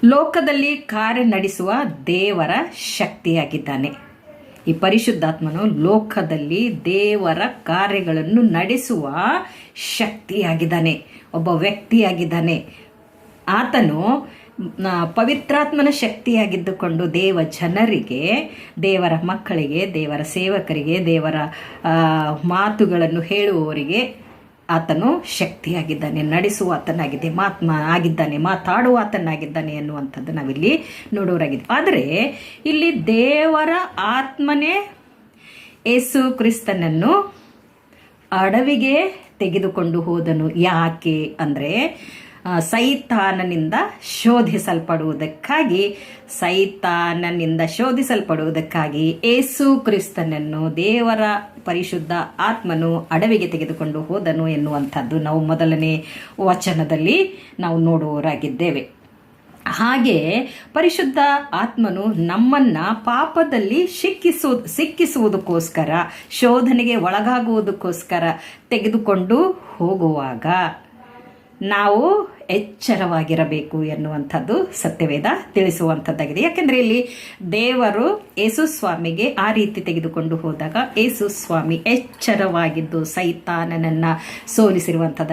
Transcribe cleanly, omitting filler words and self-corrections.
ಲೋಕದಲ್ಲಿ ಕಾರ್ಯ ನಡೆಸುವ ದೇವರ ಶಕ್ತಿಯಾಗಿದ್ದಾನೆ. ಈ ಪರಿಶುದ್ಧಾತ್ಮನು ಲೋಕದಲ್ಲಿ ದೇವರ ಕಾರ್ಯಗಳನ್ನು ನಡೆಸುವ ಶಕ್ತಿಯಾಗಿದ್ದಾನೆ, ಒಬ್ಬ ವ್ಯಕ್ತಿಯಾಗಿದ್ದಾನೆ. ಆತನು ಪವಿತ್ರಾತ್ಮನ ಶಕ್ತಿಯಾಗಿದ್ದುಕೊಂಡು ಜನರಿಗೆ, ದೇವರ ಮಕ್ಕಳಿಗೆ, ದೇವರ ಸೇವಕರಿಗೆ, ದೇವರ ಮಾತುಗಳನ್ನು ಹೇಳುವವರಿಗೆ ಆತನು ಶಕ್ತಿಯಾಗಿದ್ದಾನೆ, ನಡೆಸುವ ಆತನಾಗಿದೆ, ಮಾತಾಡುವ ಆತನಾಗಿದ್ದಾನೆ ಅನ್ನುವಂಥದ್ದು ನಾವಿಲ್ಲಿ ನೋಡೋರಾಗಿದೆ. ಆದರೆ ಇಲ್ಲಿ ದೇವರ ಆತ್ಮನೇ ಯೇಸು ಕ್ರಿಸ್ತನನ್ನು ಅಡವಿಗೆ ತೆಗೆದುಕೊಂಡು ಹೋದನು. ಯಾಕೆ ಅಂದರೆ ಸೈತಾನನಿಂದ ಶೋಧಿಸಲ್ಪಡುವುದಕ್ಕಾಗಿ ಯೇಸು ಕ್ರಿಸ್ತನನ್ನು ದೇವರ ಪರಿಶುದ್ಧ ಆತ್ಮನು ಅಡವಿಗೆ ತೆಗೆದುಕೊಂಡು ಹೋದನು ಎನ್ನುವಂಥದ್ದು ನಾವು ಮೊದಲನೇ ವಚನದಲ್ಲಿ ನಾವು ನೋಡುವವರಾಗಿದ್ದೇವೆ. ಹಾಗೆ ಪರಿಶುದ್ಧ ಆತ್ಮನು ನಮ್ಮನ್ನ ಪಾಪದಲ್ಲಿ ಸಿಕ್ಕಿಸುವುದಕ್ಕೋಸ್ಕರ, ಶೋಧನೆಗೆ ಒಳಗಾಗುವುದಕ್ಕೋಸ್ಕರ ತೆಗೆದುಕೊಂಡು ಹೋಗುವಾಗ ನಾವು ಎಚ್ಚರವಾಗಿರಬೇಕು ಎನ್ನುವಂಥದ್ದು ಸತ್ಯವೇದ ತಿಳಿಸುವಂಥದ್ದಾಗಿದೆ. ಯಾಕೆಂದರೆ ಇಲ್ಲಿ ದೇವರು ಯೇಸು ಸ್ವಾಮಿಗೆ ಆ ರೀತಿ ತೆಗೆದುಕೊಂಡು ಹೋದಾಗ ಯೇಸು ಸ್ವಾಮಿ ಎಚ್ಚರವಾಗಿದ್ದು ಸೈತಾನನನ್ನು ಸೋಲಿಸಿರುವಂಥದ್ದು